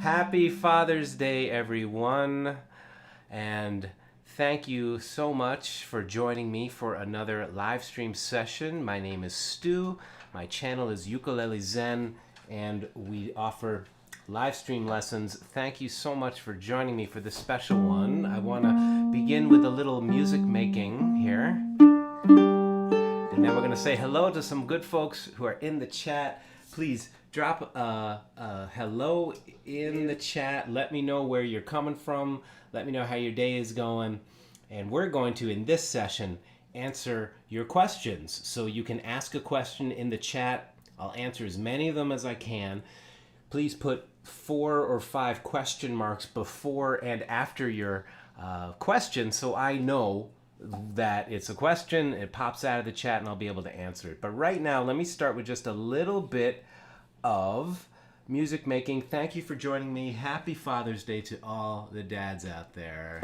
Happy Father's Day, everyone. And thank you so much for joining me for another live stream session. My name is Stu. My channel is Ukulele Zen, and we offer live stream lessons. Thank you so much for joining me for this special one. I want to begin with a little music making here. And then we're going to say hello to some good folks who are in the chat. Please drop a hello in the chat. Let me know where you're coming from. Let me know how your day is going. And we're going to, in this session, answer your questions. So you can ask a question in the chat. I'll answer as many of them as I can. Please put 4 or 5 question marks before and after your question so I know that it's a question. It pops out of the chat and I'll be able to answer it. But right now, let me start with just a little bit of music making. Thank you for joining me. Happy Father's Day to all the dads out there.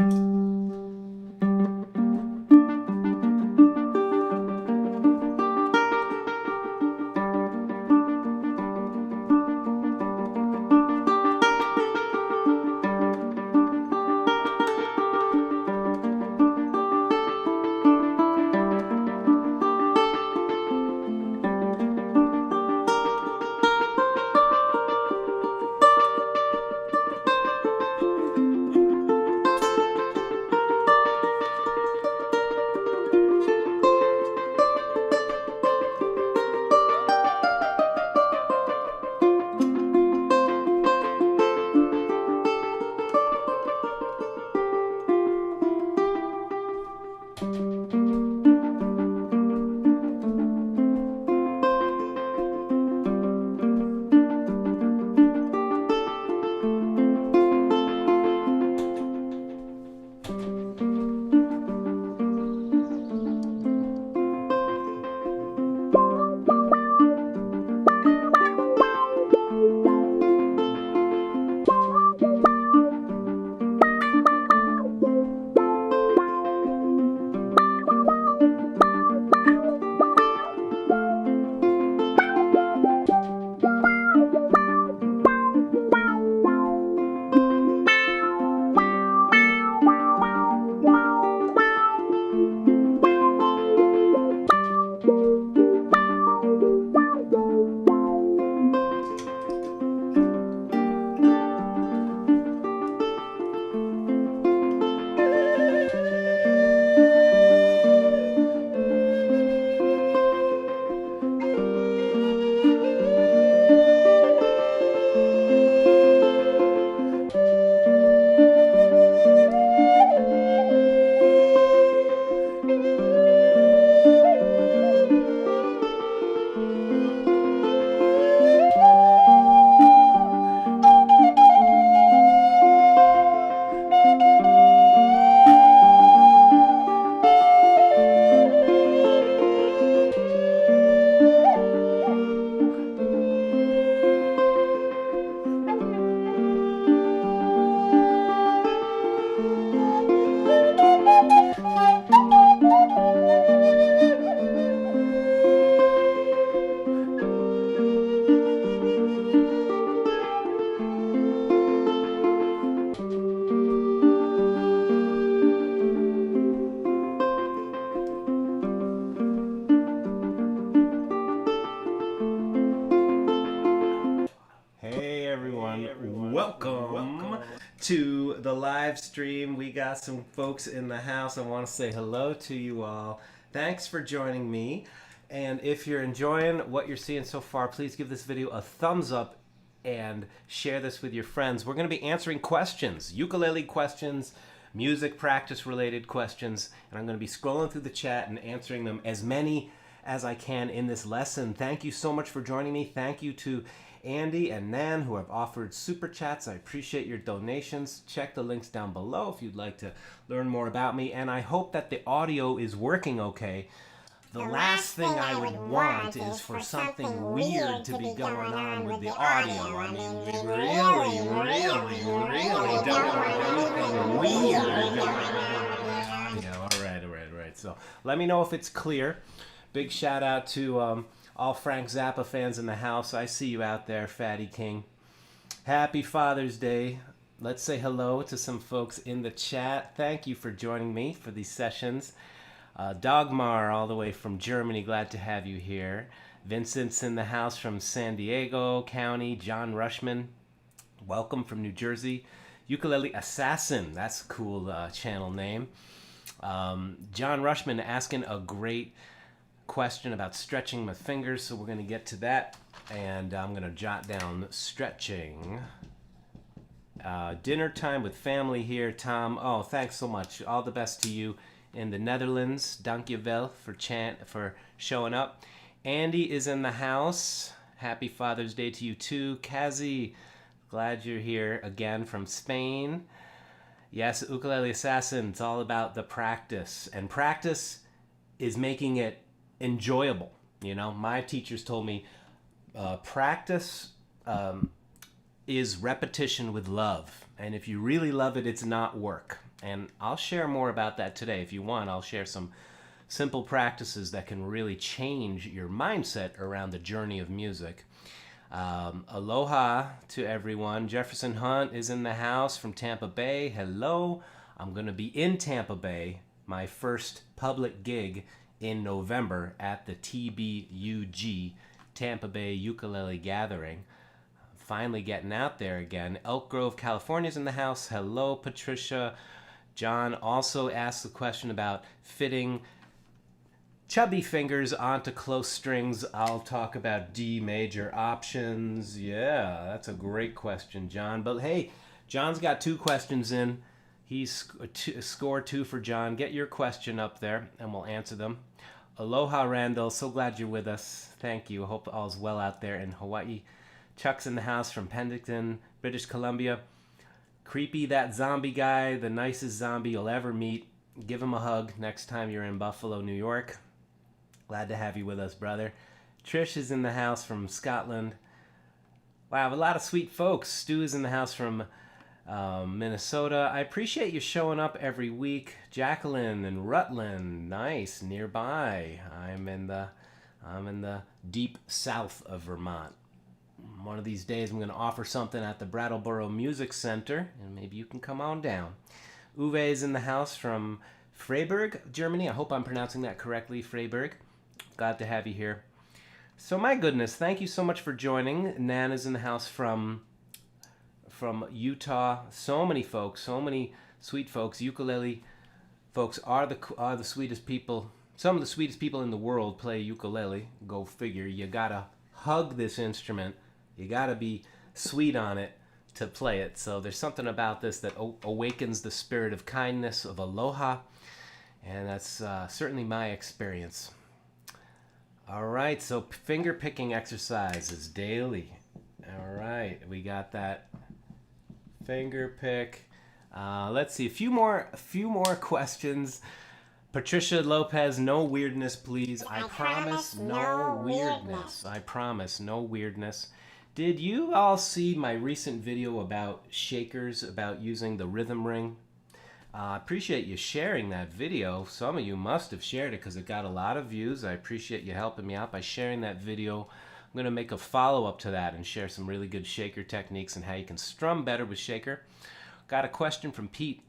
To the live stream. We got some folks in the house. I want to say hello to you all. Thanks for joining me. And if you're enjoying what you're seeing so far, please give this video a thumbs up and share this with your friends. We're going to be answering questions, ukulele questions, music practice related questions, and I'm going to be scrolling through the chat and answering them as many as I can in this lesson. Thank you so much for joining me. Thank you to Andy and Nan who have offered super chats. I appreciate your donations. Check the links down below if you'd like to learn more about me. And I hope that the audio is working okay. The last thing I would want is for something weird to be going on with the audio. I mean, we really don't want anything weird. Yeah, all right. So let me know if it's clear. Big shout out to all Frank Zappa fans in the house. I see you out there, Fatty King. Happy Father's Day. Let's say hello to some folks in the chat. Thank you for joining me for these sessions. Dagmar, all the way from Germany, glad to have you here. Vincent's in the house from San Diego County. John Rushman, welcome from New Jersey. Ukulele Assassin, that's a cool channel name. John Rushman asking a great question about stretching my fingers, so we're going to get to that. And I'm going to jot down stretching. Dinner time with family here, Tom. Oh, thanks so much. All the best to you in the Netherlands. Dankjewel for showing up. Andy is in the house. Happy Father's Day to you too. Kazi, glad you're here again from Spain. Yes, Ukulele Assassin, it's all about the practice. And practice is making it enjoyable. You know, my teachers told me practice is repetition with love. And if you really love it, it's not work. And I'll share more about that today. If you want, I'll share some simple practices that can really change your mindset around the journey of music. Aloha to everyone. Jefferson Hunt is in the house from Tampa Bay. Hello. I'm going to be in Tampa Bay, my first public gig in November at the TBUG, Tampa Bay Ukulele Gathering. Finally getting out there again. Elk Grove, California is in the house. Hello, Patricia. John also asked the question about fitting chubby fingers onto close strings. I'll talk about D major options. Yeah, that's a great question, John. But hey, John's got 2 questions in. He's score 2 for John. Get your question up there and we'll answer them. Aloha, Randall. So glad you're with us. Thank you. Hope all's well out there in Hawaii. Chuck's in the house from Pendleton, British Columbia. Creepy, that zombie guy, the nicest zombie you'll ever meet. Give him a hug next time you're in Buffalo, New York. Glad to have you with us, brother. Trish is in the house from Scotland. Wow, a lot of sweet folks. Stu is in the house from Minnesota. I appreciate you showing up every week. Jacqueline in Rutland, nice, nearby. I'm in the deep south of Vermont. One of these days I'm going to offer something at the Brattleboro Music Center, and maybe you can come on down. Uwe is in the house from Freiburg, Germany. I hope I'm pronouncing that correctly, Freiburg. Glad to have you here. So my goodness, thank you so much for joining. Nan is in the house from Utah. So many folks, so many sweet folks. Ukulele folks are the sweetest people. Some of the sweetest people in the world play ukulele. Go figure. You gotta hug this instrument. You gotta be sweet on it to play it. So there's something about this that awakens the spirit of kindness, of aloha, and that's certainly my experience. All right, so finger picking exercises daily. All right, we got that finger pick. Let's see, a few more questions. Patricia Lopez, no weirdness, please. I promise no weirdness. I promise no weirdness. Did you all see my recent video about shakers, about using the rhythm ring? I appreciate you sharing that video. Some of you must have shared it because it got a lot of views. I appreciate you helping me out by sharing that video. I'm going to make a follow-up to that and share some really good shaker techniques and how you can strum better with shaker. Got a question from Pete.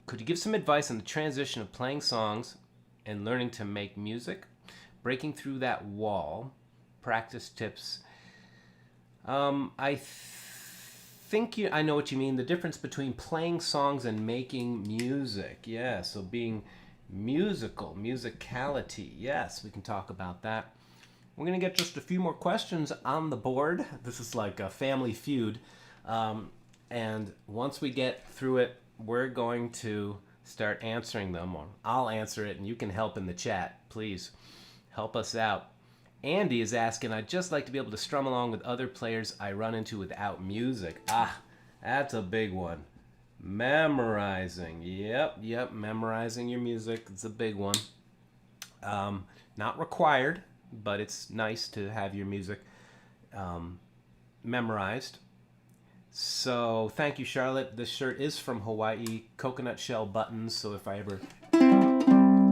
Could you give some advice on the transition of playing songs and learning to make music? Breaking through that wall. Practice tips. I think I know what you mean. The difference between playing songs and making music. Yeah, so being musical, musicality. Yes, we can talk about that. We're going to get just a few more questions on the board. This is like a family feud. And once we get through it, we're going to start answering them. Or I'll answer it and you can help in the chat. Please help us out. Andy is asking, I'd just like to be able to strum along with other players I run into without music. Ah, that's a big one. Memorizing. Yep, memorizing your music. It's a big one. Not required, but it's nice to have your music memorized. So thank you, Charlotte. This shirt is from Hawaii. Coconut shell buttons, so if I ever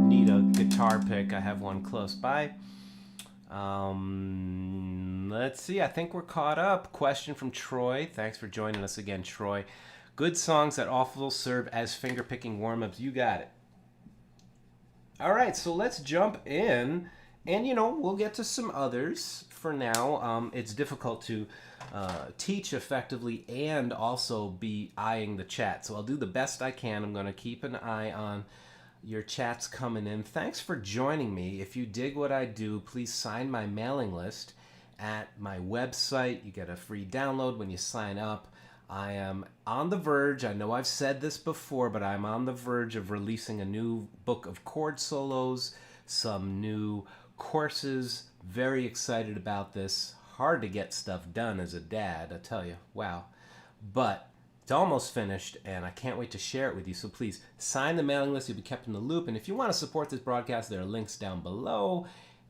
need a guitar pick, I have one close by. let's see. I think we're caught up. Question from Troy. Thanks for joining us again, Troy. Good songs that also serve as finger-picking warm-ups. You got it. All right, so let's jump in. And, you know, we'll get to some others for now. It's difficult to teach effectively and also be eyeing the chat. So I'll do the best I can. I'm going to keep an eye on your chats coming in. Thanks for joining me. If you dig what I do, please sign my mailing list at my website. You get a free download when you sign up. I am on the verge, I know I've said this before, but I'm on the verge of releasing a new book of chord solos, some new courses. Very excited about this. Hard to get stuff done as a dad, I tell you. Wow. But it's almost finished, and I can't wait to share it with you. So please sign the mailing list. You'll be kept in the loop. And if you want to support this broadcast, there are links down below.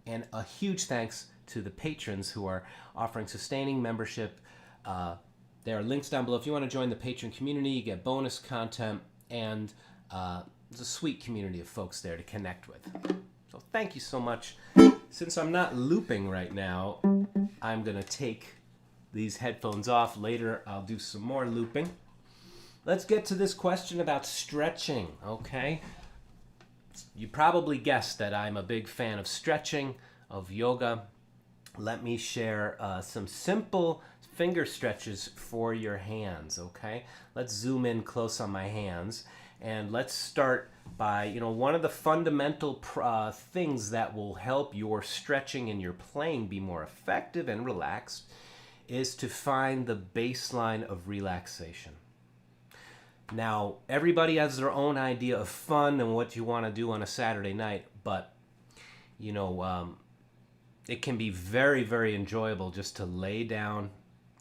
And a huge thanks to the patrons who are offering sustaining membership. There are links down below. If you want to join the patron community, you get bonus content, and there's a sweet community of folks there to connect with. So thank you so much. Since I'm not looping right now, I'm going to take these headphones off. Later, I'll do some more looping. Let's get to this question about stretching, okay? You probably guessed that I'm a big fan of stretching, of yoga. Let me share some simple finger stretches for your hands, okay? Let's zoom in close on my hands, and let's start by, you know, one of the fundamental things that will help your stretching and your playing be more effective and relaxed is to find the baseline of relaxation. Now, everybody has their own idea of fun and what you want to do on a Saturday night, but, you know, it can be very, very enjoyable just to lay down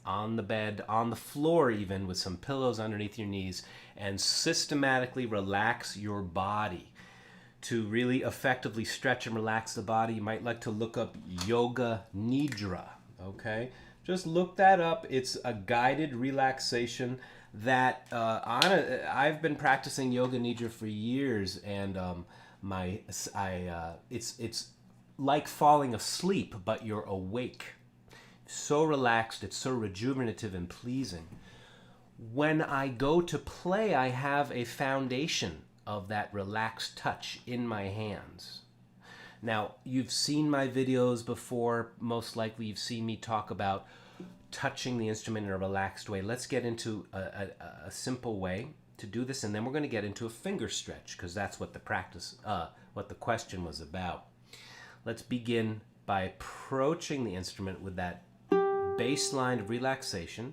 on the bed, on the floor even, with some pillows underneath your knees, and systematically relax your body. To really effectively stretch and relax the body, you might like to look up Yoga Nidra, okay? Just look that up. It's a guided relaxation that I've been practicing Yoga Nidra for years, and it's like falling asleep, but you're awake. So relaxed, it's so rejuvenative and pleasing. When I go to play, I have a foundation of that relaxed touch in my hands. Now, you've seen my videos before. Most likely you've seen me talk about touching the instrument in a relaxed way. Let's get into a simple way to do this, and then we're going to get into a finger stretch, because that's what what the question was about. Let's begin by approaching the instrument with that baseline of relaxation.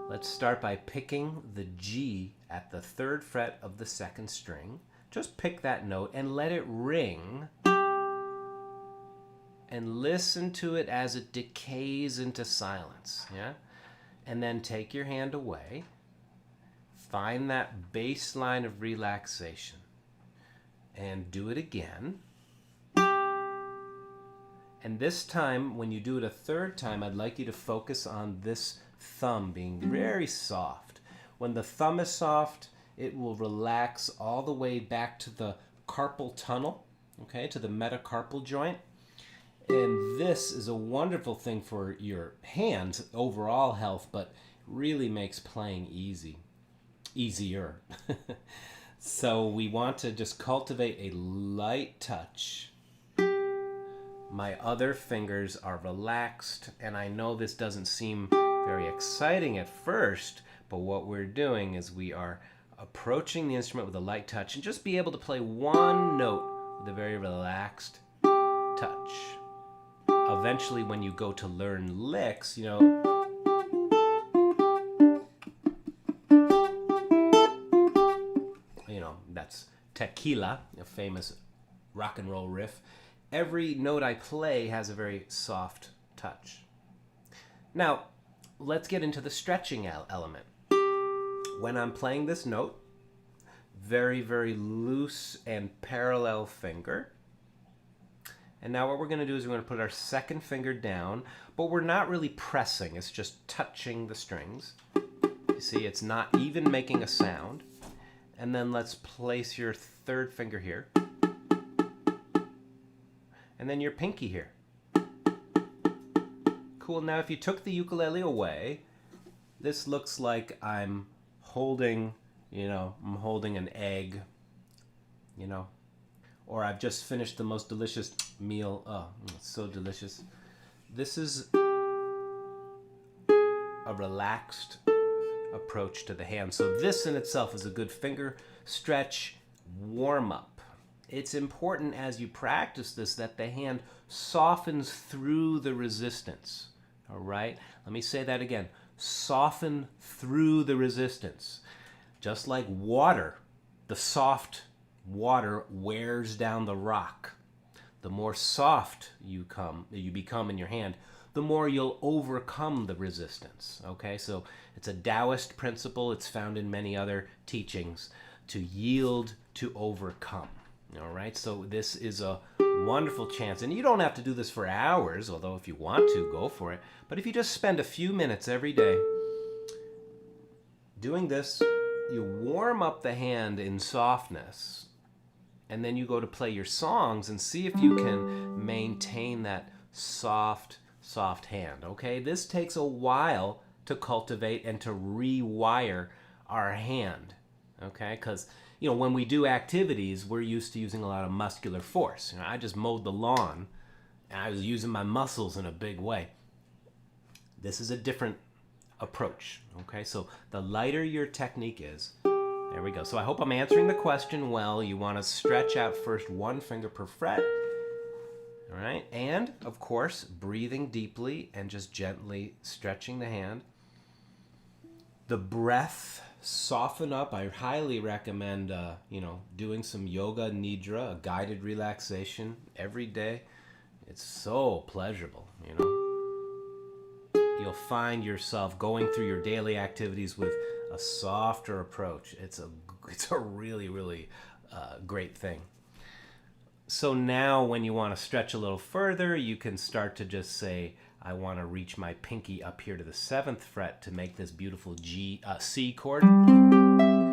Let's start by picking the G at the 3rd fret of the 2nd string. Just pick that note and let it ring, and listen to it as it decays into silence, yeah? And then take your hand away. Find that baseline of relaxation and do it again. And this time, when you do it a 3rd time, I'd like you to focus on this thumb being very soft. When the thumb is soft, it will relax all the way back to the carpal tunnel, okay, to the metacarpal joint. And this is a wonderful thing for your hands, overall health, but really makes playing easier. So we want to just cultivate a light touch. My other fingers are relaxed, and I know this doesn't seem very exciting at first, but what we're doing is we are approaching the instrument with a light touch, and just be able to play one note with a very relaxed touch. Eventually, when you go to learn licks, you know, that's Tequila, a famous rock and roll riff. Every note I play has a very soft touch. Now, let's get into the stretching element. When I'm playing this note, very, very loose and parallel finger. And now what we're going to do is we're going to put our 2nd finger down, but we're not really pressing. It's just touching the strings. You see, it's not even making a sound. And then let's place your 3rd finger here. And then your pinky here. cool. Now, if you took the ukulele away, this looks like I'm holding, I'm holding an egg, or I've just finished the most delicious meal. Oh, it's so delicious. This is a relaxed approach to the hand. So this in itself is a good finger stretch warm up. It's important as you practice this that the hand softens through the resistance. All right? Let me say that again. Soften through the resistance. Just like water, the soft water wears down the rock. The more soft you become in your hand, the more you'll overcome the resistance. Okay, so it's a Taoist principle. It's found in many other teachings, to yield to overcome. All right, so this is a wonderful chance. And you don't have to do this for hours, although if you want to, go for it. But if you just spend a few minutes every day doing this, you warm up the hand in softness, and then you go to play your songs and see if you can maintain that soft hand, okay? This takes a while to cultivate and to rewire our hand, okay? Because, when we do activities, we're used to using a lot of muscular force. I just mowed the lawn, and I was using my muscles in a big way. This is a different approach, okay? So the lighter your technique is, there we go. So I hope I'm answering the question well. You want to stretch out first one finger per fret. All right, and of course, breathing deeply and just gently stretching the hand. The breath, soften up. I highly recommend, doing some yoga nidra, a guided relaxation every day. It's so pleasurable, You'll find yourself going through your daily activities with a softer approach. It's a really, really great thing. So now when you want to stretch a little further, you can start to just say, I want to reach my pinky up here to the 7th fret to make this beautiful C chord. Now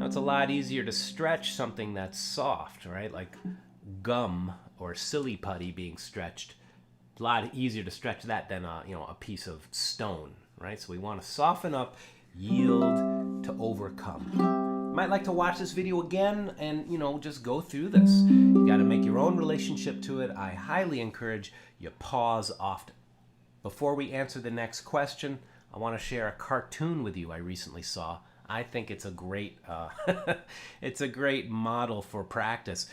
it's a lot easier to stretch something that's soft, right? Like gum or silly putty being stretched. It's a lot easier to stretch that than a piece of stone, right? So we want to soften up, yield to overcome. You might like to watch this video again and, just go through this. You got to make your own relationship to it. I highly encourage you pause often. Before we answer the next question, I want to share a cartoon with you I recently saw. I think it's a great, it's a great model for practice.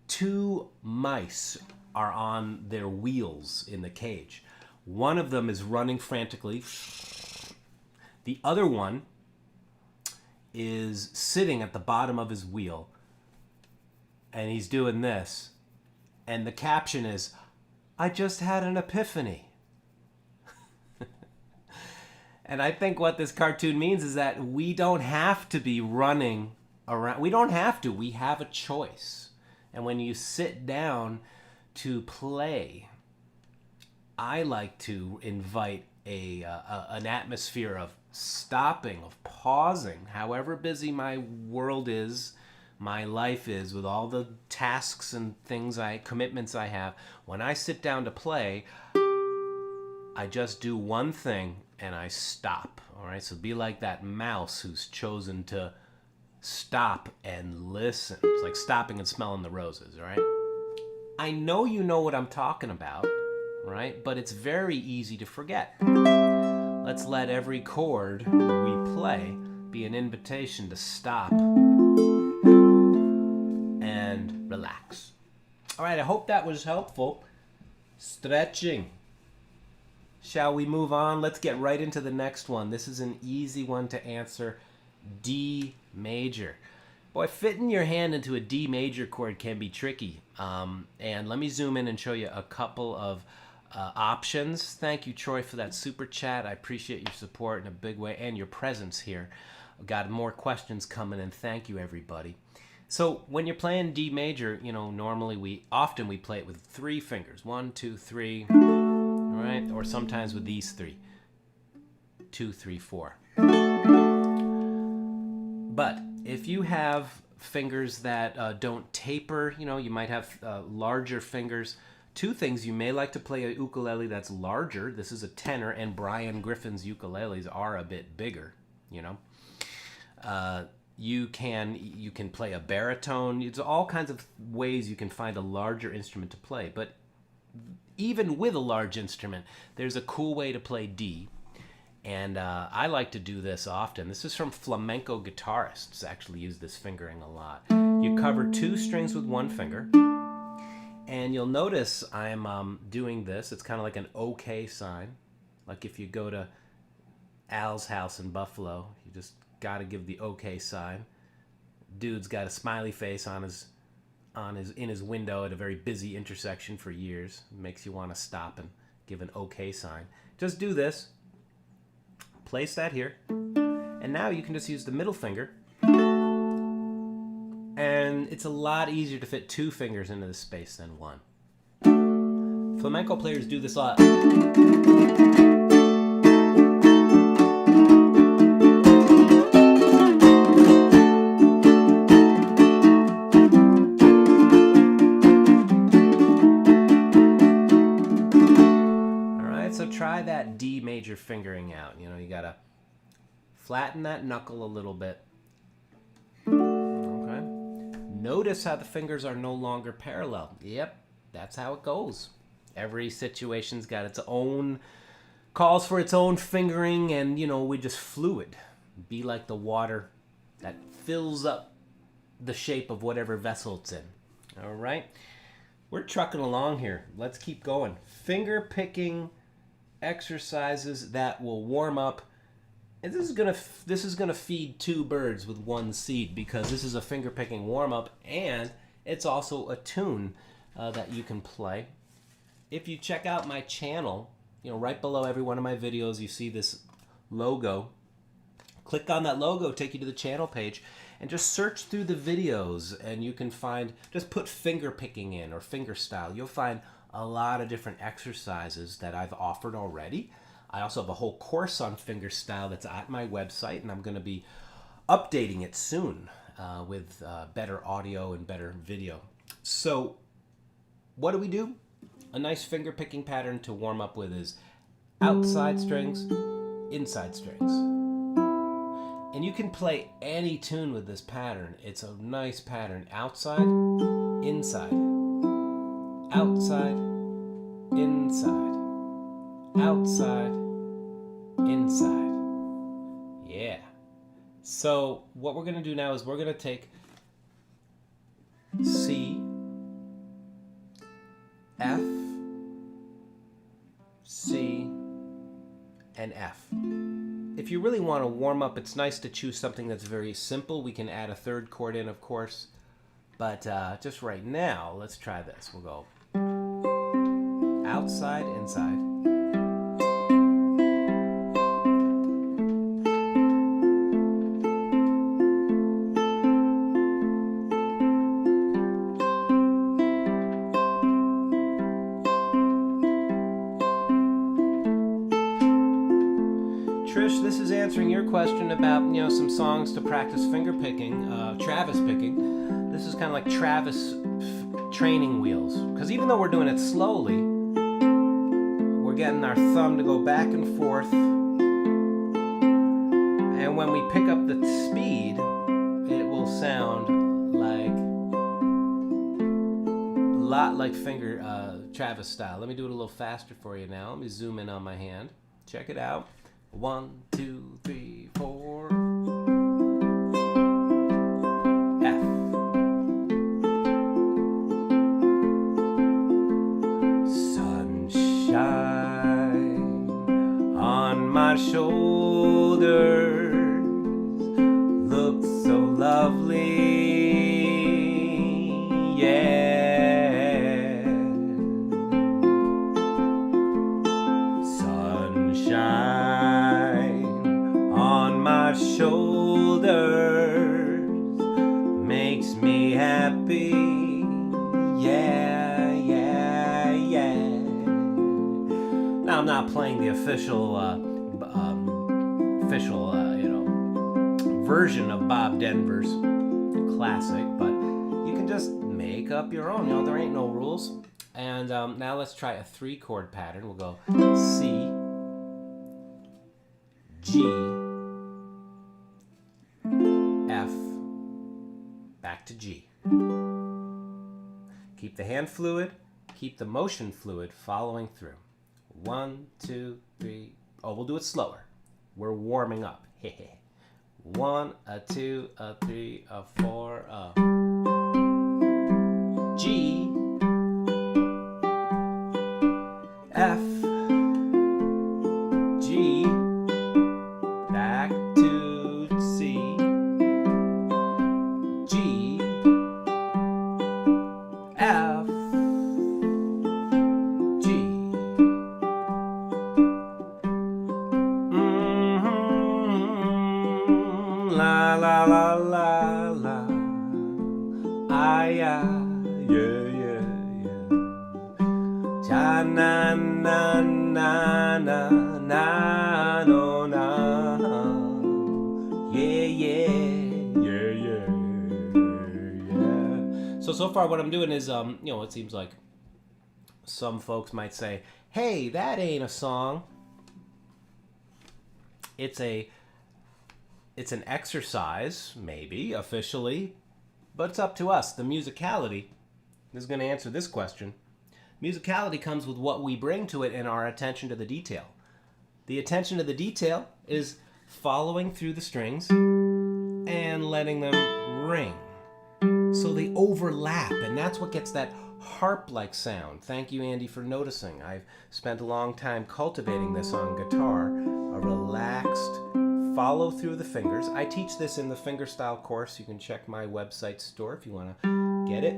2 mice are on their wheels in the cage. One of them is running frantically. The other one is sitting at the bottom of his wheel, and he's doing this. And the caption is, I just had an epiphany. And I think what this cartoon means is that we don't have to be running around. We don't have to. We have a choice. And when you sit down to play, I like to invite an atmosphere of stopping, of pausing, however busy my world is, my life is, with all the tasks and commitments I have. When I sit down to play, I just do one thing and I stop. All right, so be like that mouse who's chosen to stop and listen. It's like stopping and smelling the roses. All right, I know you know what I'm talking about, right? But it's very easy to forget. Let's let every chord we play be an invitation to stop and relax. All right, I hope that was helpful. Stretching. Shall we move on? Let's get right into the next one. This is an easy one to answer. D major. Boy, fitting your hand into a D major chord can be tricky. And let me zoom in and show you a couple of options. Thank you, Troy, for that super chat. I appreciate your support in a big way and your presence here. I've got more questions coming in. Thank you, everybody. So when you're playing D major, normally we play it with 3 fingers. 1, 2, 3. All right, or sometimes with these 3. 2, 3, 4. But if you have fingers that don't taper, you might have larger fingers, two things. You may like to play a ukulele that's larger. This is a tenor, and Brian Griffin's ukuleles are a bit bigger, you know. You can play a baritone. It's all kinds of ways you can find a larger instrument to play. But even with a large instrument, there's a cool way to play D. And I like to do this often. This is from flamenco guitarists. Actually use this fingering a lot. You cover two strings with one finger. And you'll notice I'm doing this. It's kind of like an OK sign. Like if you go to Al's house in Buffalo, you just got to give the OK sign. Dude's got a smiley face in his window at a very busy intersection for years. It makes you want to stop and give an OK sign. Just do this. Place that here. And now you can just use the middle finger. And it's a lot easier to fit two fingers into this space than one. Flamenco players do this a lot. Try that D major fingering out. You know, you gotta flatten that knuckle a little bit. Okay. Notice how the fingers are no longer parallel. Yep, that's how it goes. Every situation's got its own, calls for its own fingering, and you know, we just fluid. Be like the water that fills up the shape of whatever vessel it's in. All right, we're trucking along here. Let's keep going. Finger picking exercises that will warm up, and this is gonna feed two birds with one seed, because this is a finger picking warm up, and it's also a tune that you can play. If you check out my channel, you know, right below every one of my videos, you see this logo. Click on that logo, take you to the channel page, and just search through the videos, and you can find, just put finger picking in or finger style. You'll find a lot of different exercises that I've offered already. I also have a whole course on fingerstyle that's at my website, and I'm going to be updating it soon with better audio and better video. So what do? A nice finger picking pattern to warm up with is outside strings, inside strings. And you can play any tune with this pattern. It's a nice pattern. Outside, inside. Outside, inside, outside, inside. Yeah. So what we're going to do now is we're going to take C, F, C, and F. If you really want to warm up, it's nice to choose something that's very simple. We can add a third chord in, of course. But just right now, let's try this. We'll go outside, inside. Trish, this is answering your question about, you know, some songs to practice finger picking, Travis picking. This is kind of like Travis training wheels, because even though we're doing it slowly, we're getting our thumb to go back and forth, and when we pick up the speed, it will sound like a lot like finger Travis style. Let me do it a little faster for you now. Let me zoom in on my hand. Check it out. 1, 2, 3, 4. F. Sunshine on my shoulders looks so lovely, yeah. Sunshine on my shoulders makes me happy, yeah, yeah, yeah. Now I'm not playing the official, version of Bob Denver's classic, but you can just make up your own. You know, there ain't no rules. And now let's try a 3-chord pattern. We'll go C, G, F, back to G. Keep the hand fluid, keep the motion fluid following through. 1, 2, 3. Oh, we'll do it slower. We're warming up. 1, a 2, a 3, a 4, a G, F, G, back to C, G, F, G. La la la la la. Ah yeah, yeah yeah yeah. Cha na na na na na no na. Yeah yeah yeah yeah yeah. So far what I'm doing is you know, it seems like some folks might say, "Hey, that ain't a song." It's an exercise, maybe, officially, but it's up to us. The musicality is going to answer this question. Musicality comes with what we bring to it and our attention to the detail. The attention to the detail is following through the strings and letting them ring. So they overlap, and that's what gets that harp-like sound. Thank you, Andy, for noticing. I've spent a long time cultivating this on guitar, a relaxed follow through the fingers. I teach this in the fingerstyle course. You can check my website store if you want to get it.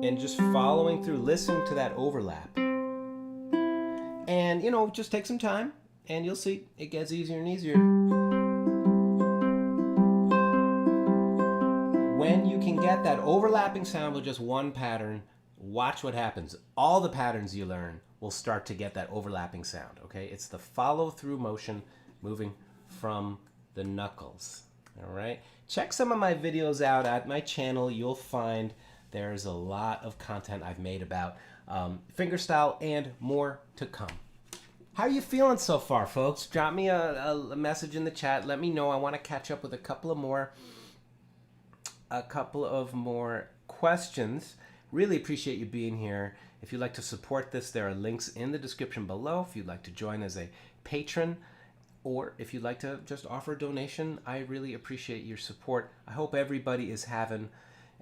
And just following through, listen to that overlap. And, you know, just take some time, and you'll see it gets easier and easier. When you can get that overlapping sound with just one pattern, watch what happens. All the patterns you learn will start to get that overlapping sound, okay? It's the follow-through motion moving from the knuckles, all right? Check some of my videos out at my channel. You'll find there's a lot of content I've made about fingerstyle and more to come. How are you feeling so far, folks? Drop me a message in the chat. Let me know. I want to catch up with a couple of more questions. Really appreciate you being here. If you'd like to support this, there are links in the description below. If you'd like to join as a patron, or if you'd like to just offer a donation, I really appreciate your support. I hope everybody is having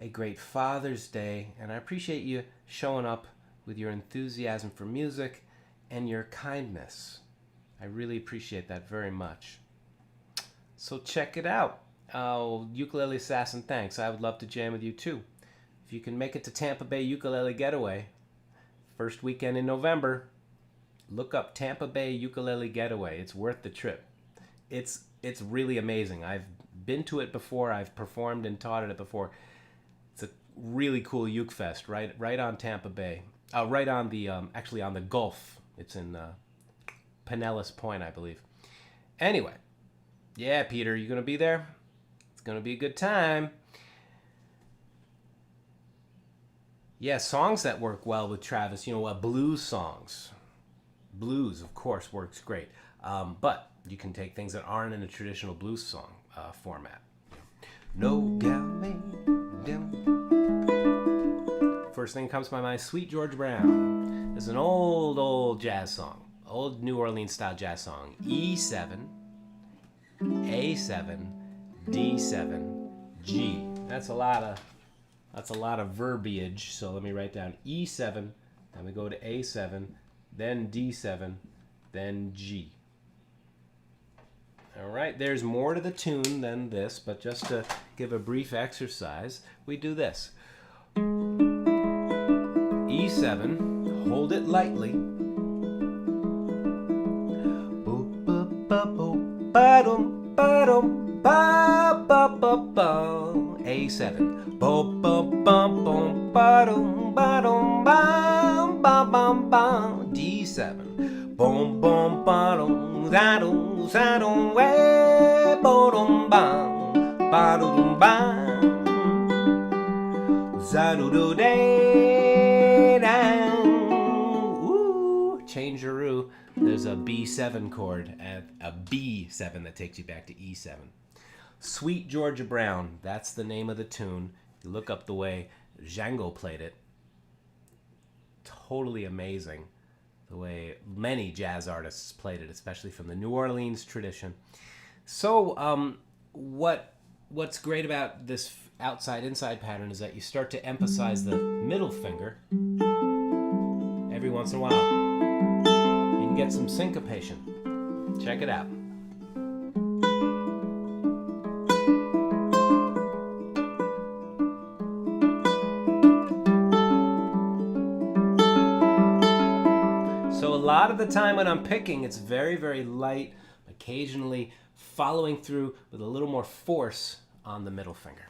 a great Father's Day, and I appreciate you showing up with your enthusiasm for music and your kindness. I really appreciate that very much. So check it out. Ukulele Assassin, thanks. I would love to jam with you too. If you can make it to Tampa Bay Ukulele Getaway, first weekend in November, look up Tampa Bay Ukulele Getaway. It's worth the trip. It's really amazing. I've been to it before. I've performed and taught at it before. It's a really cool uke fest right on Tampa Bay. Right on the actually on the Gulf. It's in Pinellas Point, I believe. Anyway, yeah, Peter, you gonna be there? It's gonna be a good time. Yeah, songs that work well with Travis, you know, blues songs. Blues, of course, works great. But you can take things that aren't in a traditional blues song format. No doubt, me down. First thing that comes to my mind, Sweet George Brown. It's an old jazz song. Old New Orleans style jazz song. E7, A7, D7, G. That's a lot of verbiage, so let me write down E7, then we go to A7, then D7, then G. All right, there's more to the tune than this, but just to give a brief exercise, we do this. E7, hold it lightly. A7. Bum bum bum bum ba-dum ba-dum bum bum bum bum. D7. Bum bum ba-dum da-dum da-dum way ba-dum bum ba-dum bum. Ooh, change-a-roo. There's a B7 chord and a B7 that takes you back to E7. Sweet Georgia Brown, that's the name of the tune. You look up the way DJANGO played it. Totally amazing the way many jazz artists played it, especially from the New Orleans tradition. So what's great about this outside-inside pattern is that you start to emphasize the middle finger every once in a while. You can get some syncopation. Check it out. So a lot of the time when I'm picking, it's very, very light, occasionally following through with a little more force on the middle finger.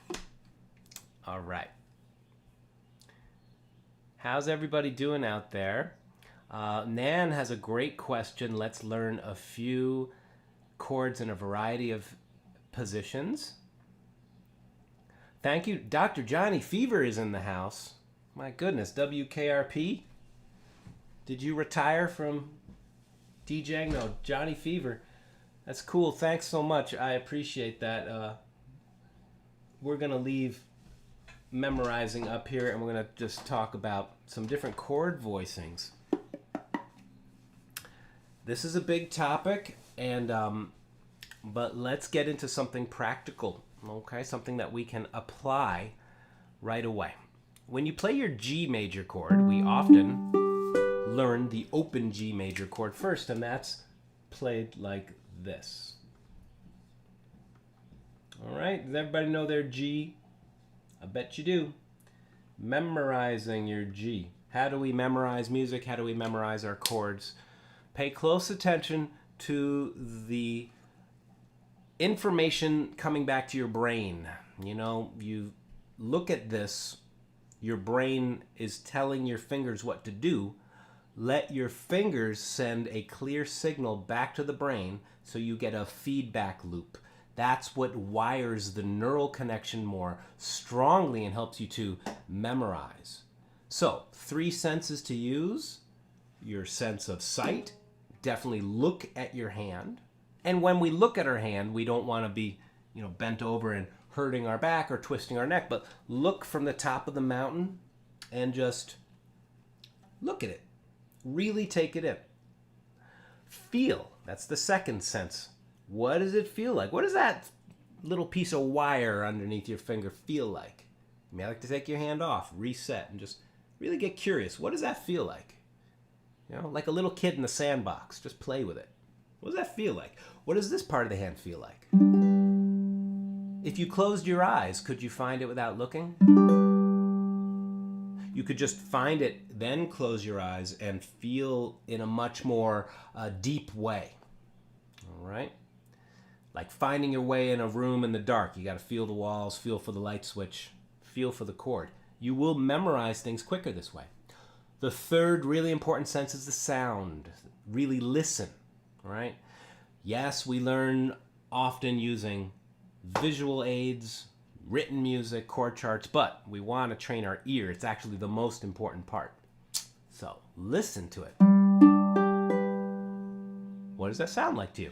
All right. How's everybody doing out there? Nan has a great question. Let's learn a few chords in a variety of positions. Thank you. Dr. Johnny Fever is in the house. My goodness, WKRP? Did you retire from DJing? No, Johnny Fever. That's cool. Thanks so much. I appreciate that. We're going to leave memorizing up here, and we're going to just talk about some different chord voicings. This is a big topic, and but let's get into something practical, okay? Something that we can apply right away. When you play your G major chord, we often learn the open G major chord first, and that's played like this. All right, does everybody know their G? I bet you do. Memorizing your G. How do we memorize music? How do we memorize our chords? Pay close attention to the information coming back to your brain. You know, you look at this, your brain is telling your fingers what to do. Let your fingers send a clear signal back to the brain so you get a feedback loop. That's what wires the neural connection more strongly and helps you to memorize. So, 3 senses to use. Your sense of sight. Definitely look at your hand. And when we look at our hand, we don't want to be, bent over and hurting our back or twisting our neck, but look from the top of the mountain and just look at it. Really take it in. Feel. That's the second sense. What does it feel like? What does that little piece of wire underneath your finger feel like? You may like to take your hand off, reset, and just really get curious. What does that feel like? Like a little kid in the sandbox. Just play with it. What does that feel like? What does this part of the hand feel like? If you closed your eyes, could you find it without looking? You could just find it, then close your eyes and feel in a much more deep way. All right? Like finding your way in a room in the dark. You got to feel the walls, feel for the light switch, feel for the chord. You will memorize things quicker this way. The third really important sense is the sound. Really listen, all right? Yes, we learn often using visual aids, written music, chord charts, but we want to train our ear. It's actually the most important part. So listen to it. What does that sound like to you?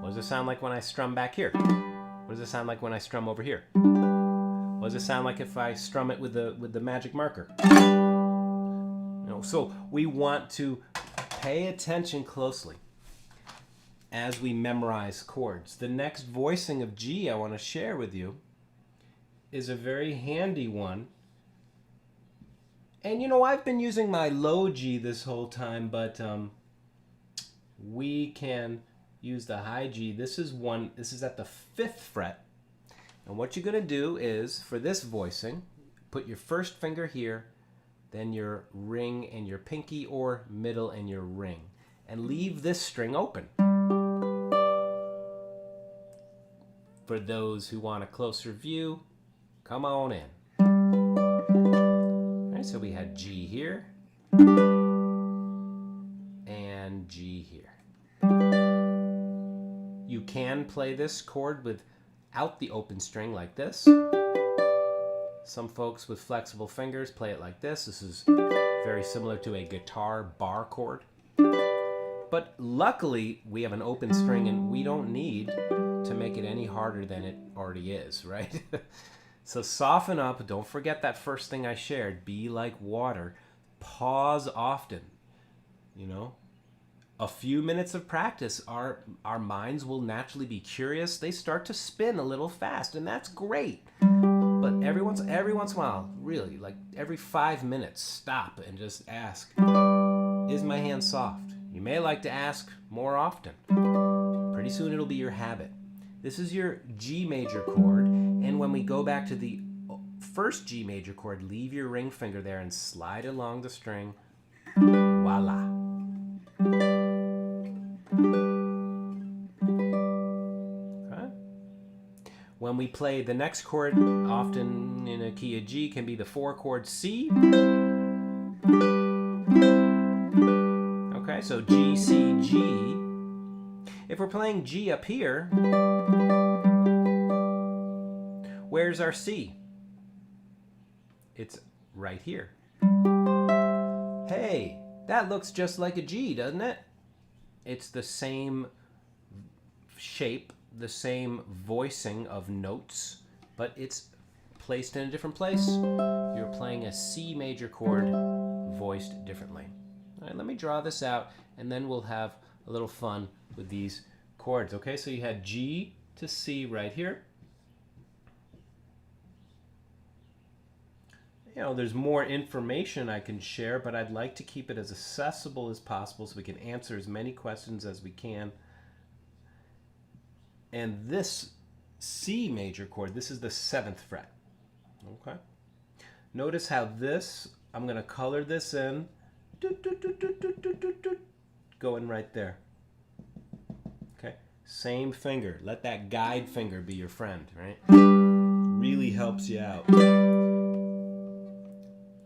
What does it sound like when I strum back here? What does it sound like when I strum over here? What does it sound like if I strum it with the magic marker? So we want to pay attention closely as we memorize chords. The next voicing of G I want to share with you is a very handy one. And I've been using my low G this whole time, but we can use the high G. This is at the 5th fret. And what you're going to do is, for this voicing, put your first finger here, then your ring and your pinky, or middle and your ring, and leave this string open. For those who want a closer view, come on in. All right, so we had G here and G here. You can play this chord without the open string like this, Some folks with flexible fingers play it like this. This is very similar to a guitar bar chord. But luckily, we have an open string and we don't need to make it any harder than it already is, right? So soften up. Don't forget that first thing I shared. Be like water. Pause often. You know, a few minutes of practice, our minds will naturally be curious. They start to spin a little fast, and that's great. But every once in a while, really, like every 5 minutes, stop and just ask, is my hand soft? You may like to ask more often. Pretty soon it'll be your habit. This is your G major chord, and when we go back to the first G major chord, leave your ring finger there and slide along the string. Voila. Okay. When we play the next chord, often in a key of G, can be the 4 chord C. Okay, so G, C, G. If we're playing G up here, where's our C? It's right here. Hey, that looks just like a G, doesn't it? It's the same shape, the same voicing of notes, but it's placed in a different place. You're playing a C major chord voiced differently. All right, let me draw this out, and then we'll have a little fun with these chords. Okay, so you had G to C right here. You know, there's more information I can share, but I'd like to keep it as accessible as possible so we can answer as many questions as we can. And this C major chord, this is the 7th fret. Okay. Notice how this, I'm going to color this in. Going right there. Okay. Same finger. Let that guide finger be your friend, right? Really helps you out.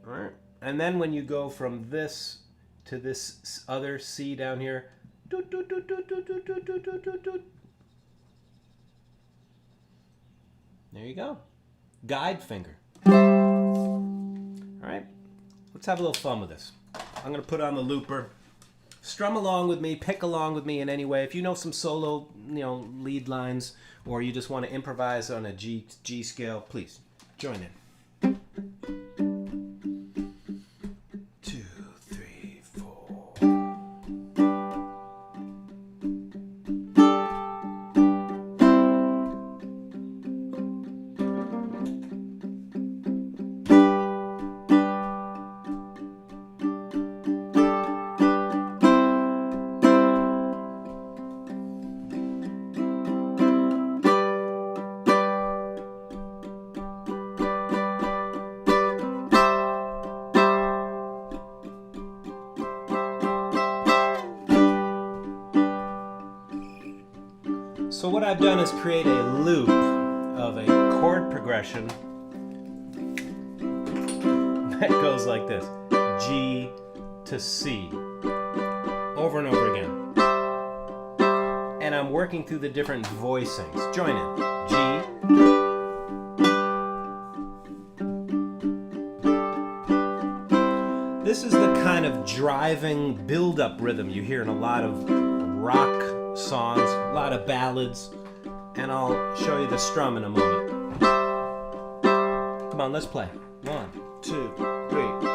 All right. And then when you go from this to this other C down here, there you go. Guide finger. All right. Let's have a little fun with this. I'm going to put on the looper. Strum along with me, pick along with me in any way. If you know some solo, lead lines, or you just want to improvise on a G scale, please join in. 2, 3, 4. So what I've done is create a loop of a chord progression that goes like this. G to C. Over and over again. And I'm working through the different voicings. Join in. G. This is the kind of driving build-up rhythm you hear in a lot of rock songs, a lot of ballads, and I'll show you the strum in a moment. Come on, let's play. 1, 2, 3.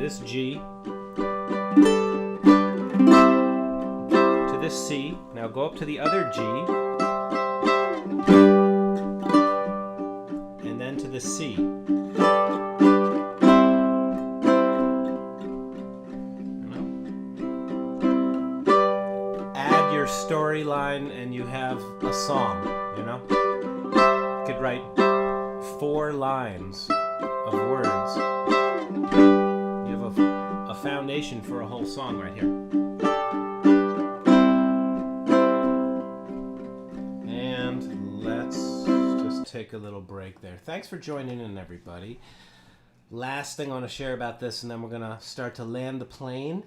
this G, to this C. Now go up to the other G, and then to the C. Storyline and you have a song, you know? You could write 4 lines of words. You have a foundation for a whole song right here. And let's just take a little break there. Thanks for joining in, everybody. Last thing I want to share about this, and then we're gonna start to land the plane.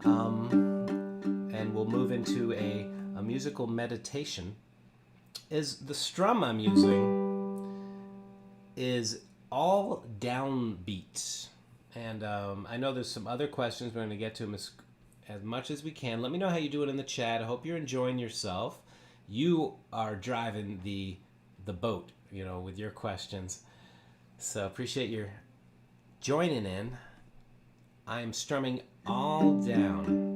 And we'll move into a musical meditation, is the strum I'm using is all downbeats. And I know there's some other questions. We're going to get to them as much as we can. Let me know how you do it in the chat. I hope you're enjoying yourself. You are driving the boat, you know, with your questions. So appreciate your joining in. I'm strumming all down.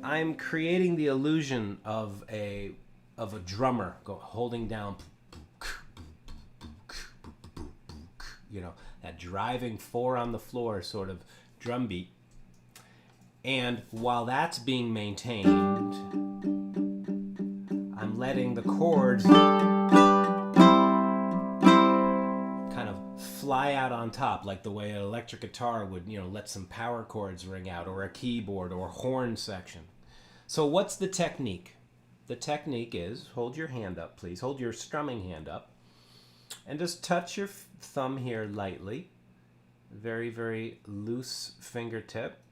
I'm creating the illusion of a drummer holding down, you know, that driving 4 on the floor sort of drum beat. And while that's being maintained, I'm letting the chords kind of fly out on top, like the way an electric guitar would, you know, let some power chords ring out, or a keyboard or horn section. So what's the technique? The technique is, hold your hand up, please. Hold your strumming hand up. And just touch your thumb here lightly. Very, very loose fingertip.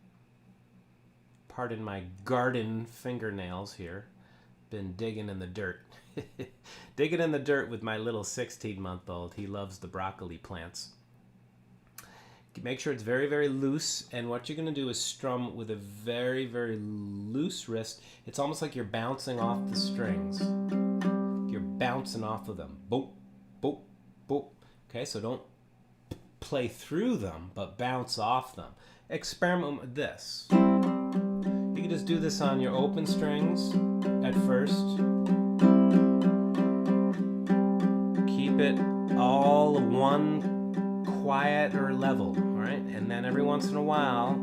Pardon my garden fingernails here. Been digging in the dirt. Digging in the dirt with my little 16-month-old. He loves the broccoli plants. Make sure it's very, very loose, and what you're going to do is strum with a very, very loose wrist. It's almost like you're bouncing off the strings. You're bouncing off of them. Boop, boop, boop. Okay, so don't play through them, but bounce off them. Experiment with this. You can just do this on your open strings at first. Keep it all one quieter level, all right? And then every once in a while,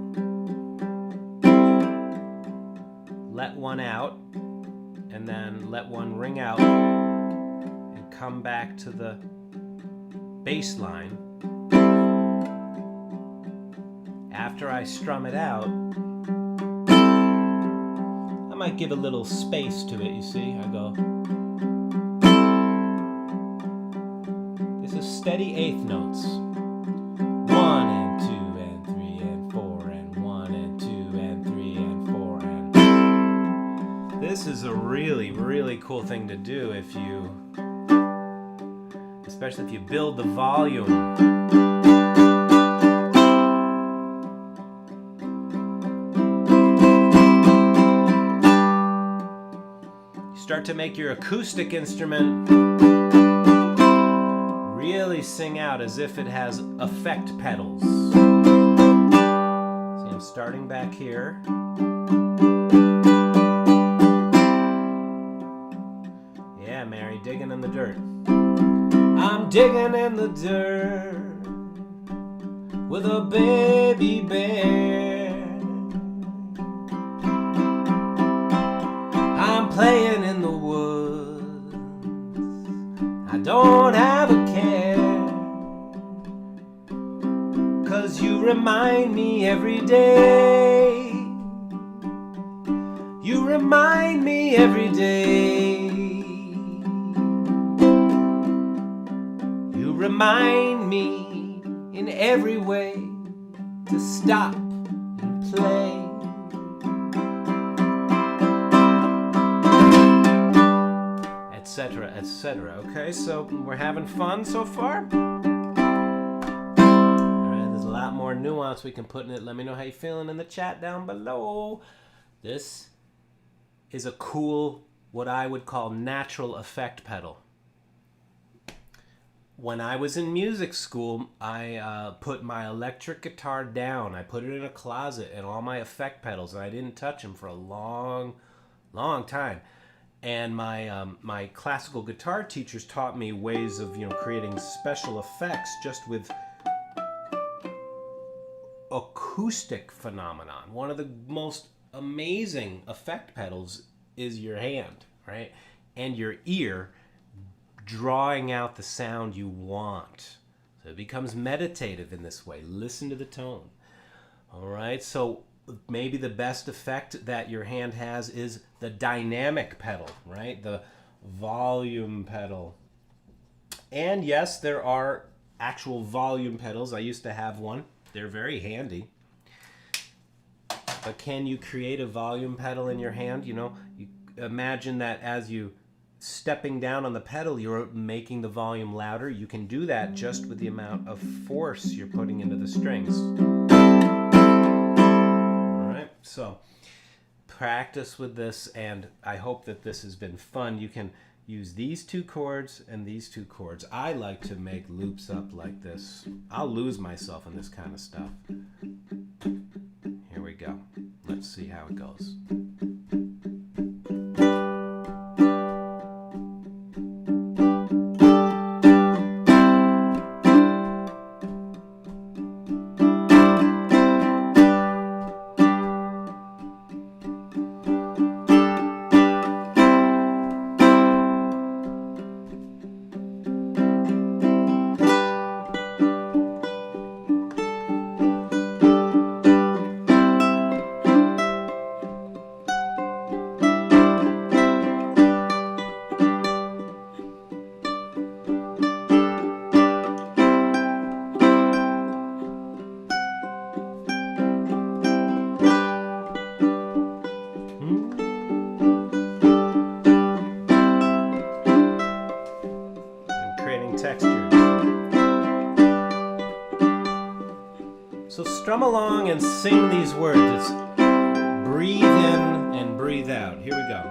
let one out, and then let one ring out, and come back to the bass line. After I strum it out, I might give a little space to it, you see? I go. This is steady 1/8 notes. 1 and 2 and 3 and 4 and 1 and 2 and 3 and 4 and... This is a really, really cool thing to do if you... especially if you build the volume. Start to make your acoustic instrument really sing out as if it has effect pedals. See, I'm starting back here. Yeah, Mary, digging in the dirt. I'm digging in the dirt with a baby bear. I'm playing in the woods. I don't have a care, 'cause you remind me every day. You remind me every day. You remind me in every way to stop and play. Etc., etc. Okay, so we're having fun so far? Alright, there's a lot more nuance we can put in it. Let me know how you're feeling in the chat down below. This is a cool, what I would call natural effect pedal. When I was in music school, I put my electric guitar down. I put it in a closet and all my effect pedals, and I didn't touch them for a long, long time. And my classical guitar teachers taught me ways of creating special effects just with acoustic phenomenon. One of the most amazing effect pedals is your hand, right? And your ear drawing out the sound you want. So it becomes meditative in this way. Listen to the tone. All right, so maybe the best effect that your hand has is the dynamic pedal, right? The volume pedal. And yes, there are actual volume pedals. I used to have one. They're very handy. But can you create a volume pedal in your hand? You imagine that as you stepping down on the pedal, you're making the volume louder. You can do that just with the amount of force you're putting into the strings. All right, so practice with this, and I hope that this has been fun. You can use these two chords and these two chords. I like to make loops up like this. I'll lose myself in this kind of stuff. Here we go. Let's see how it goes. So strum along and sing these words. It's breathe in and breathe out. Here we go.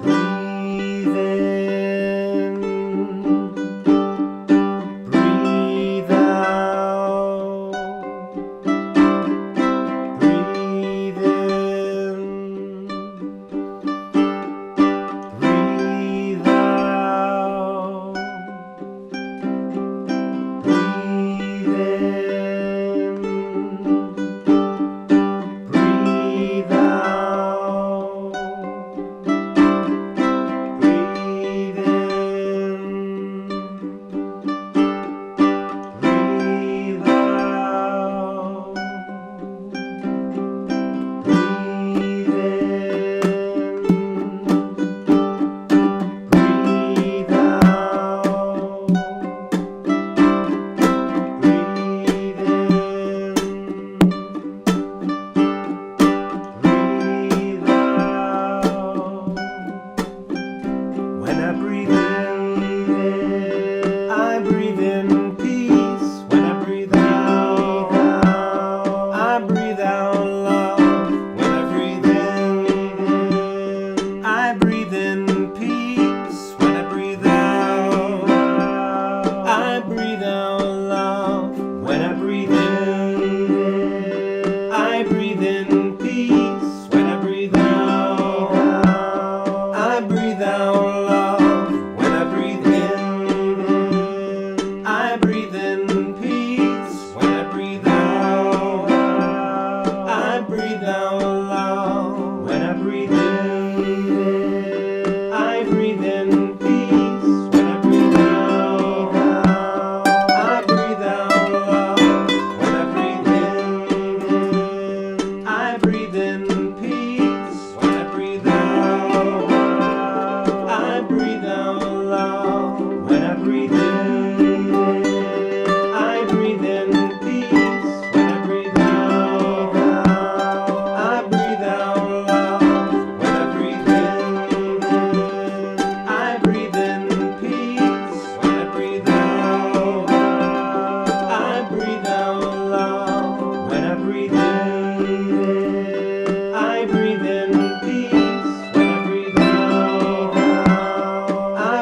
Breathe in, breathe out, breathe in, breathe out, breathe in.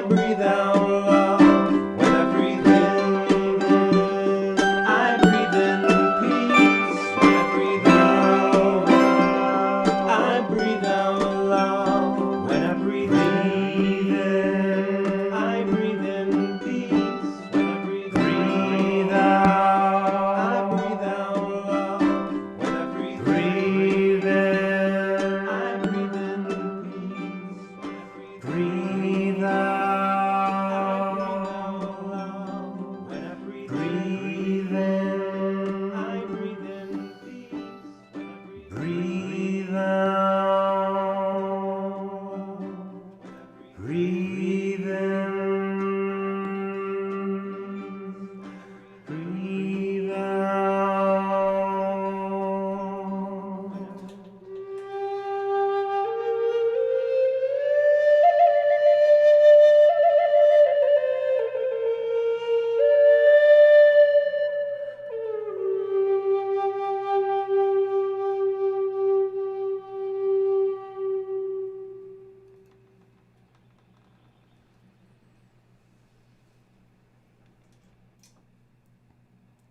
Breathe out. Breathe in, breathe out.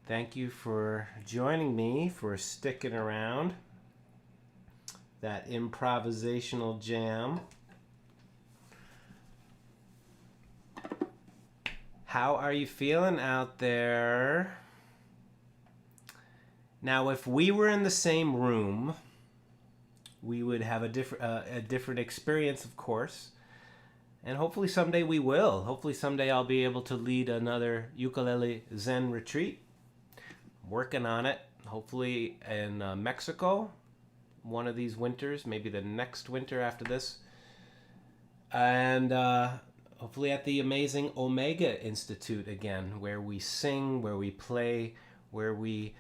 Thank you for joining me, for sticking around that improvisational jam. How are you feeling out there? Now, if we were in the same room, we would have a different experience, of course. And hopefully someday we will. Hopefully someday I'll be able to lead another ukulele Zen retreat. Working on it, hopefully in Mexico one of these winters, maybe the next winter after this, and hopefully at the amazing Omega Institute again, where we sing, where we play, where we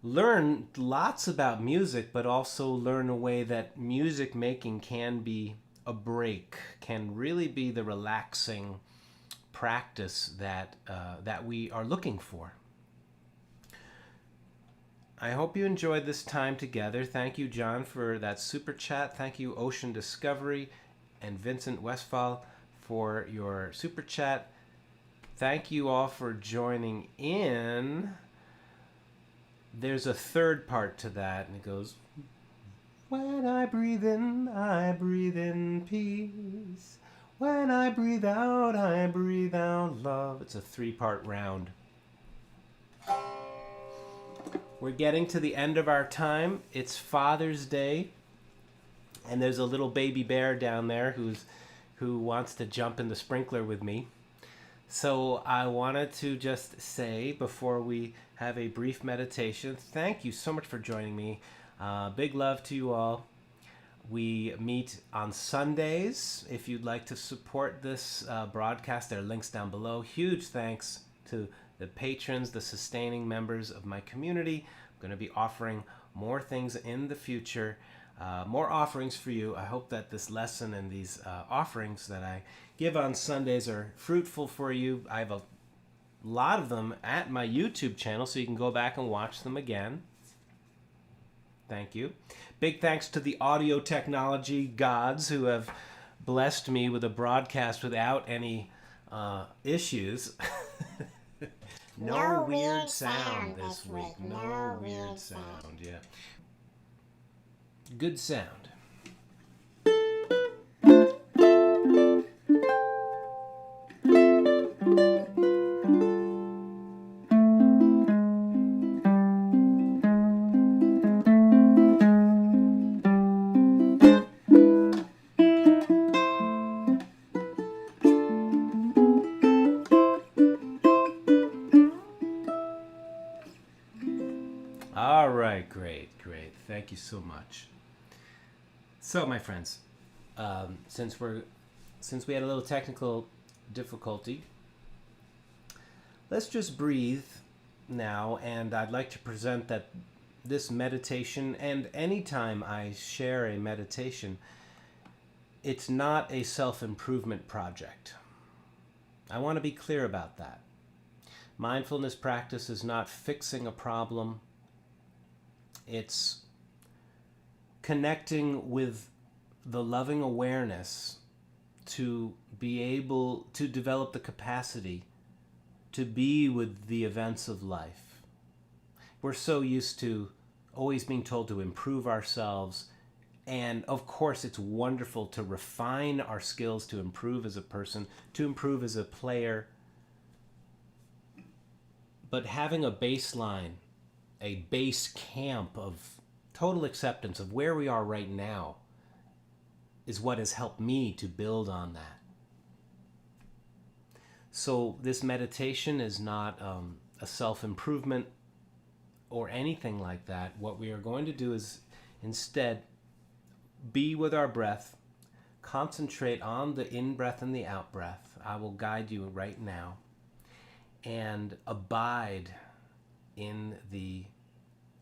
learn lots about music, but also learn a way that music making can be a break, can really be the relaxing practice that we are looking for. I hope you enjoyed this time together. Thank you, John, for that super chat. Thank you, Ocean Discovery and Vincent Westphal, for your super chat. Thank you all for joining in. There's a third part to that, and it goes, when I breathe in peace. When I breathe out love. It's a 3-part round. We're getting to the end of our time. It's Father's Day, and there's a little baby bear down there who wants to jump in the sprinkler with me. So I wanted to just say, before we have a brief meditation, thank you so much for joining me. Big love to you all. We meet on Sundays. If you'd like to support this broadcast, there are links down below. Huge thanks to the patrons, the sustaining members of my community. I'm going to be offering more things in the future, more offerings for you. I hope that this lesson and these offerings that I give on Sundays are fruitful for you. I have a lot of them at my YouTube channel, so you can go back and watch them again. Thank you. Big thanks to the audio technology gods who have blessed me with a broadcast without any issues. No weird sound this week. No weird sound, yeah. Good sound. All right, great. Thank you so much. So, my friends, since we had a little technical difficulty, let's just breathe now, and I'd like to present that this meditation, and anytime I share a meditation, it's not a self-improvement project. I want to be clear about that. Mindfulness practice is not fixing a problem. It's connecting with the loving awareness to be able to develop the capacity to be with the events of life. We're so used to always being told to improve ourselves, and of course it's wonderful to refine our skills, to improve as a person, to improve as a player. But having a baseline, a base camp of total acceptance of where we are right now is what has helped me to build on that. So this meditation is not a self-improvement or anything like that. What we are going to do is instead be with our breath, concentrate on the in-breath and the out-breath. I will guide you right now. And abide in the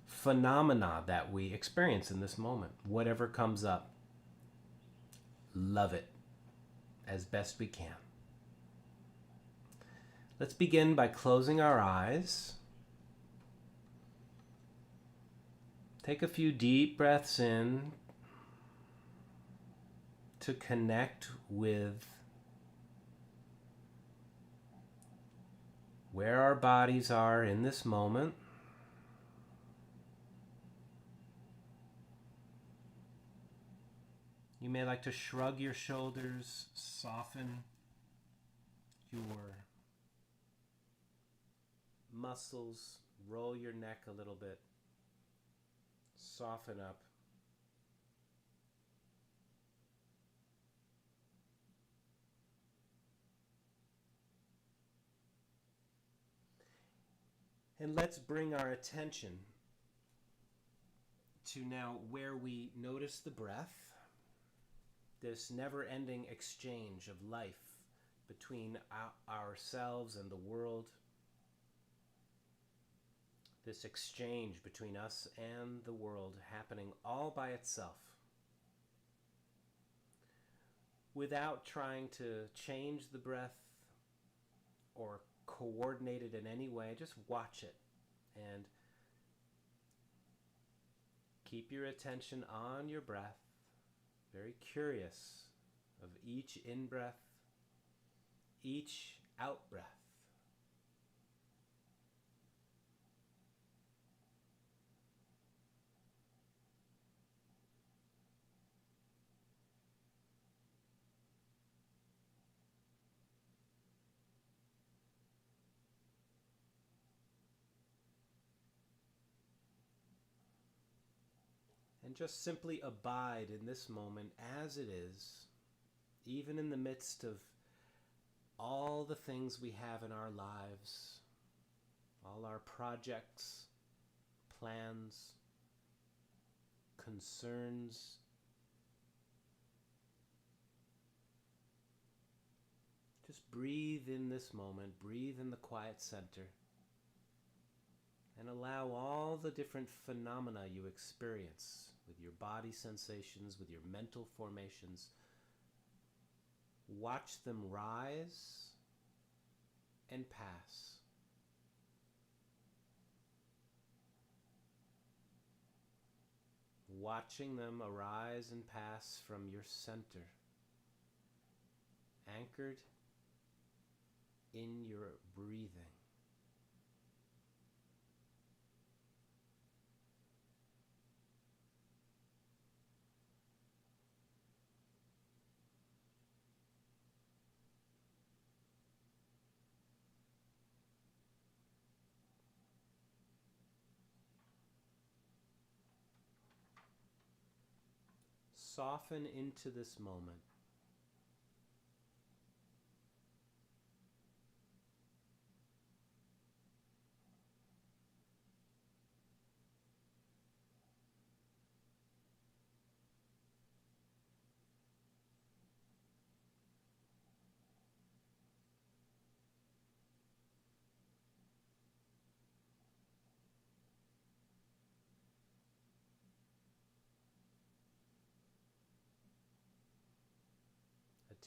phenomena that we experience in this moment. Whatever comes up, love it as best we can. Let's begin by closing our eyes. Take a few deep breaths in to connect with where our bodies are in this moment. You may like to shrug your shoulders, soften your muscles, roll your neck a little bit, soften up. And let's bring our attention to now where we notice the breath, this never-ending exchange of life between ourselves and the world, this exchange between us and the world happening all by itself, without trying to change the breath or coordinate it in any way. Just watch it and keep your attention on your breath, very curious of each in-breath, each out-breath. And just simply abide in this moment as it is, even in the midst of all the things we have in our lives, all our projects, plans, concerns. Just breathe in this moment, breathe in the quiet center, and allow all the different phenomena you experience with your body sensations, with your mental formations. Watch them rise and pass. Watching them arise and pass from your center, anchored in your breathing. Soften into this moment.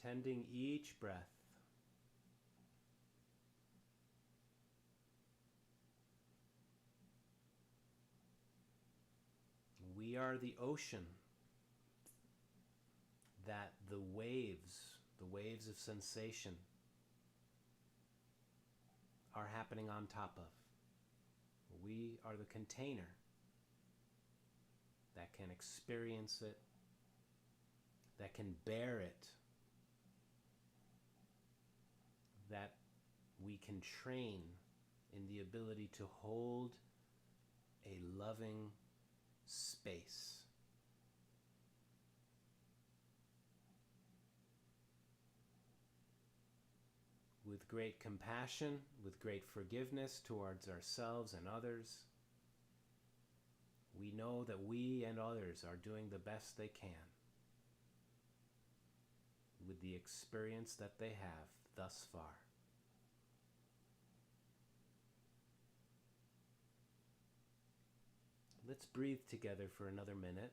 Attending each breath. We are the ocean that the waves of sensation are happening on top of. We are the container that can experience it, that can bear it, that we can train in the ability to hold a loving space. With great compassion, with great forgiveness towards ourselves and others, we know that we and others are doing the best they can. with the experience that they have thus far. Let's breathe together for another minute.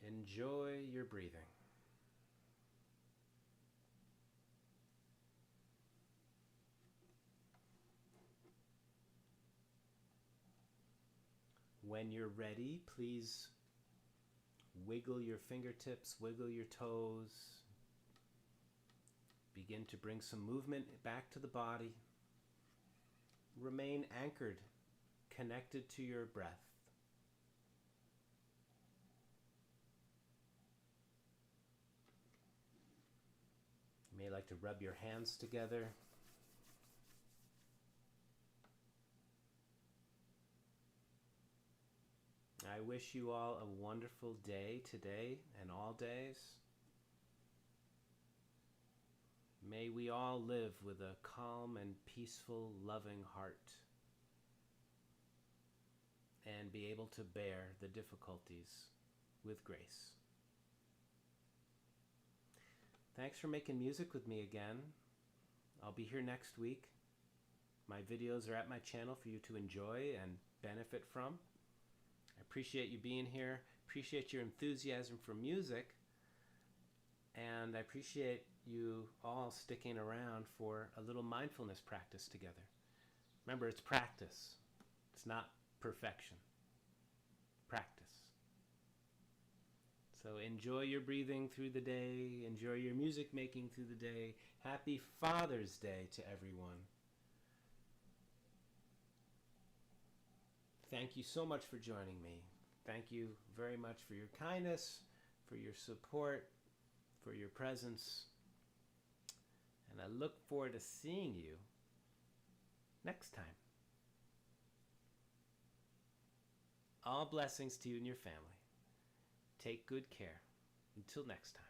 Enjoy your breathing. When you're ready, please wiggle your fingertips, wiggle your toes. Begin to bring some movement back to the body. Remain anchored, connected to your breath. You may like to rub your hands together. I wish you all a wonderful day today and all days. May we all live with a calm and peaceful, loving heart and be able to bear the difficulties with grace. Thanks for making music with me again. I'll be here next week. My videos are at my channel for you to enjoy and benefit from. I appreciate you being here, appreciate your enthusiasm for music, and I appreciate you all sticking around for a little mindfulness practice together. Remember, it's practice. It's not perfection. Practice. So enjoy your breathing through the day, enjoy your music making through the day. Happy Father's Day to everyone. Thank you so much for joining me. Thank you very much for your kindness, for your support, for your presence. And I look forward to seeing you next time. All blessings to you and your family. Take good care. Until next time.